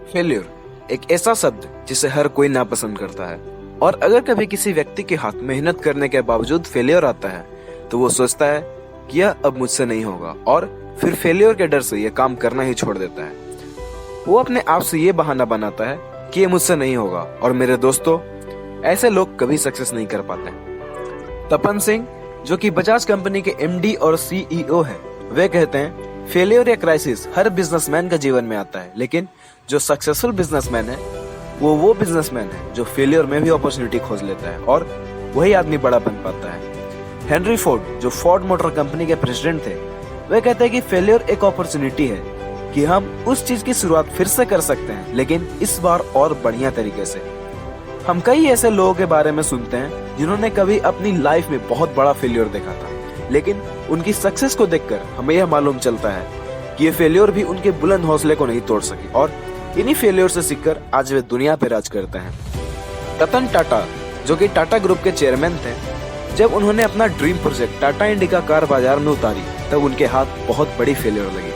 Failure एक ऐसा शब्द जिसे हर कोई नापसंद करता है, और अगर कभी किसी व्यक्ति के हाथ मेहनत करने के बावजूद फेल्योर आता है तो वो सोचता है कि यह अब मुझसे नहीं होगा, और फिर फेल्योर के डर से यह काम करना ही छोड़ देता है। वो अपने आप से ये बहाना बनाता है कि ये मुझसे नहीं होगा। और मेरे दोस्तों, ऐसे लोग कभी सक्सेस नहीं कर पाते। तपन सिंह, जो कि बजाज कंपनी के एमडी और सीईओ है, वे कहते हैं फेलियर या क्राइसिस हर बिजनेसमैन का जीवन में आता है, लेकिन जो सक्सेसफुल बिजनेसमैन है वो बिजनेसमैन है जो फेलियर में भी अपॉर्चुनिटी खोज लेता है, और वही आदमी बड़ा बन पाता है। हेनरी फोर्ड, जो फोर्ड मोटर कंपनी के प्रेसिडेंट थे, वे कहते हैं कि फेलियर एक अपॉर्चुनिटी है कि हम उस चीज की शुरुआत फिर से कर सकते हैं, लेकिन इस बार और बढ़िया तरीके से। हम कई ऐसे लोगों के बारे में सुनते हैं जिन्होंने कभी अपनी लाइफ में बहुत बड़ा फेलियर देखा था, लेकिन उनकी सक्सेस को देखकर हमें यह मालूम चलता है कि ये फेलियर भी उनके बुलंद हौसले को नहीं तोड़ सकी, और इन्हीं फेलियर से सीखकर आज वे दुनिया पे राज करते हैं। रतन टाटा, जो कि टाटा ग्रुप के चेयरमैन थे, जब उन्होंने अपना dream project Tata indica car बाजार में उतारी तब उनके हाथ बहुत बड़ी फेलियर लगी।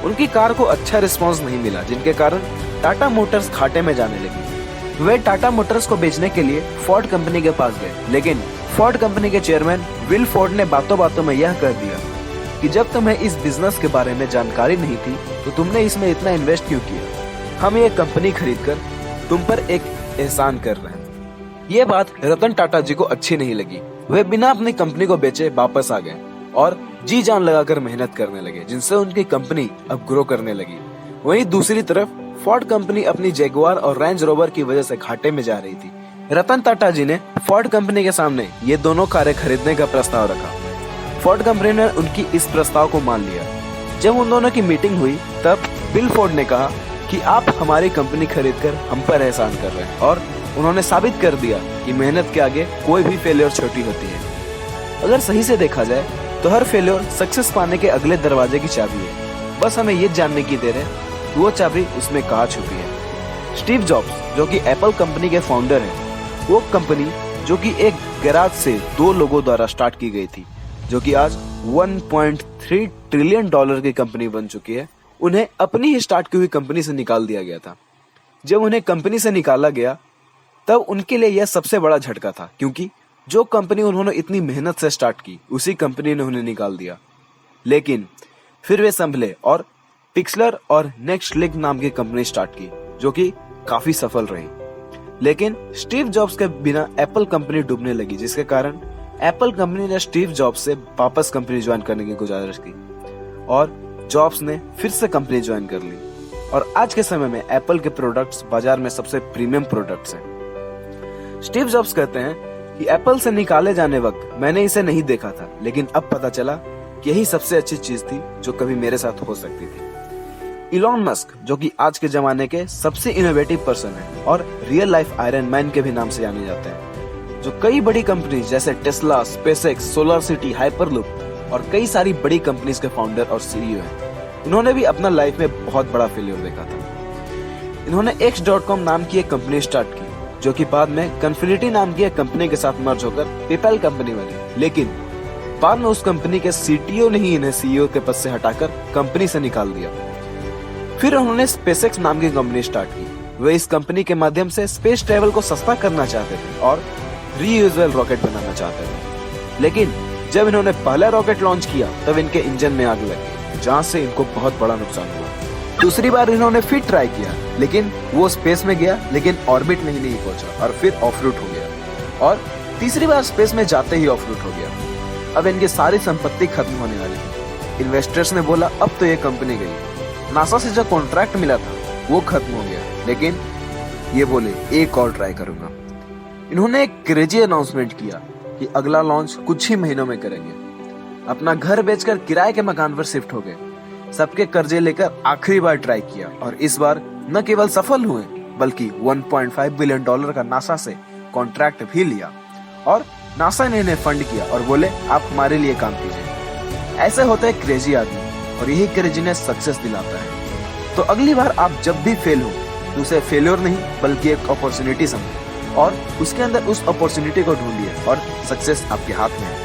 उनकी कार को अच्छा रिस्पॉन्स नहीं मिला, जिनके कारण टाटा मोटर्स घाटे में जाने लगी। वे टाटा मोटर्स को बेचने के लिए फोर्ड कंपनी के पास गए, लेकिन फोर्ड कंपनी के चेयरमैन विल फोर्ड ने बातों बातों में यह कह दिया कि जब तुम्हें इस बिजनेस के बारे में जानकारी नहीं थी तो तुमने इसमें इतना इन्वेस्ट क्यों किया? हम ये कंपनी खरीदकर तुम पर एक एहसान कर रहे हैं। ये बात रतन टाटा जी को अच्छी नहीं लगी। वे बिना अपनी कंपनी को बेचे वापस आ गए और जी जान लगाकर मेहनत करने लगे, जिनसे उनकी कंपनी अब ग्रो करने लगी। वहीं दूसरी तरफ फोर्ड कंपनी अपनी जैगुआर और रेंज रोवर की वजह से घाटे में जा रही थी। रतन टाटा जी ने फोर्ड कंपनी के सामने ये दोनों कारें खरीदने का प्रस्ताव रखा। फोर्ड कंपनी ने उनकी इस प्रस्ताव को मान लिया। जब उन दोनों की मीटिंग हुई तब बिल फोर्ड ने कहा कि आप हमारी कंपनी खरीदकर हम पर एहसान कर रहे हैं, और उन्होंने साबित कर दिया कि मेहनत के आगे कोई भी फेलियर छोटी होती है। अगर सही से देखा जाए तो हर फेलियर सक्सेस पाने के अगले दरवाजे की चाबी है। बस हमें ये जानने की देर है कि वो चाबी उसमें कहाँ छुपी है। स्टीव जॉब्स, जो कि एप्पल कंपनी के फाउंडर हैं, वो कंपनी जो कि एक गैराज से 2 लोगों द्वारा स्टार्ट की गई थी, जो कि आज 1.3 ट्रिलियन डॉलर की कंपनी बन चुकी है, उन्हें अपनी ही स्टार्ट की हुई कंपनी से निकाल दिया गया था। जब उन्हें कंपनी से निकाला गया तब उनके लिए यह सबसे बड़ा झटका था, क्योंकि जो कंपनी उन्होंने इतनी मेहनत से स्टार्ट की उसी कंपनी ने उन्हें निकाल दिया। लेकिन फिर वे संभले और पिक्सलर और नेक्स्ट लिंक नाम की कंपनी स्टार्ट की, जो कि काफी सफल रही। लेकिन स्टीव जॉब्स के बिना एप्पल कंपनी डूबने लगी, जिसके कारण एप्पल कंपनी ने स्टीव जॉब्स से वापस कंपनी ज्वाइन करने की गुजारिश की और जॉब्स ने फिर से कंपनी ज्वाइन कर ली। और आज के समय में एप्पल के प्रोडक्ट्स बाजार में सबसे प्रीमियम प्रोडक्ट्स हैं। स्टीव जॉब्स कहते हैं कि एप्पल से निकाले जाने वक्त मैंने इसे नहीं देखा था, लेकिन अब पता चला कि यही सबसे अच्छी चीज थी जो कभी मेरे साथ हो सकती थी। इलॉन मस्क, जो कि आज के जमाने के सबसे इनोवेटिव पर्सन है और रियल लाइफ आयरन मैन के भी नाम से जाने जाते हैं, जो कई बड़ी कंपनी जैसे Tesla, SpaceX, solar city, hyperloop और कई सारी बड़ी कंपनीज के फाउंडर और सीईओ हैं। उन्होंने भी अपना लाइफ में बहुत बड़ा फेलियर देखा था। इन्होंने X.com नाम की एक कंपनी स्टार्ट की, जो कि बाद में कन्फिनिटी नाम की एक कंपनी के साथ मर्ज होकर पेपैल कंपनी बनी। लेकिन बाद में उस कंपनी के सीटीओ ने ही इन्हें सीईओ के पद से हटाकर कंपनी से निकाल दिया। फिर उन्होंने स्पेसएक्स नाम की कंपनी स्टार्ट की। वे इस कंपनी के माध्यम से स्पेस ट्रेवल को सस्ता करना चाहते थे और रीयूजेबल रॉकेट बनाना चाहते थे। लेकिन जब इन्होंने पहला रॉकेट लॉन्च किया तब इनके इंजन में आग लग गई, जहाँ से इनको बहुत बड़ा नुकसान हुआ। दूसरी बार इन्होंने फिर ट्राई किया, लेकिन वो स्पेस में गया लेकिन ऑर्बिट में ही नहीं पहुंचा और फिर ऑफ रूट हो गया। और तीसरी बार स्पेस में जाते ही ऑफ रूट हो गया। अब इनकी सारी संपत्ति खत्म होने वाली थी। इन्वेस्टर्स ने बोला अब तो ये कंपनी गई। नासा से जो कॉन्ट्रैक्ट मिला था वो खत्म हो गया, लेकिन ये बोले एक और ट्राई करूंगा। इन्होंने एक क्रेजी अनाउंसमेंट किया कि अगला लॉन्च कुछ ही महीनों में करेंगे। अपना घर बेचकर किराए के मकान पर शिफ्ट हो गए। सबके कर्जे लेकर आखिरी बार ट्राई किया और इस बार न केवल सफल हुए बल्कि 1.5 बिलियन डॉलर का नासा से कॉन्ट्रैक्ट भी लिया, और नासा ने इन्हें फंड किया और बोले आप हमारे लिए काम कीजिए। ऐसे होता है क्रेजी आदमी, और यही क्रेजीनेस सक्सेस दिलाता है। तो अगली बार आप जब भी फेल हो तो उसे फेलियर नहीं बल्कि एक अपॉर्चुनिटी समझो और उसके अंदर उस अपॉर्चुनिटी को ढूंढिए, और सक्सेस आपके हाथ में है।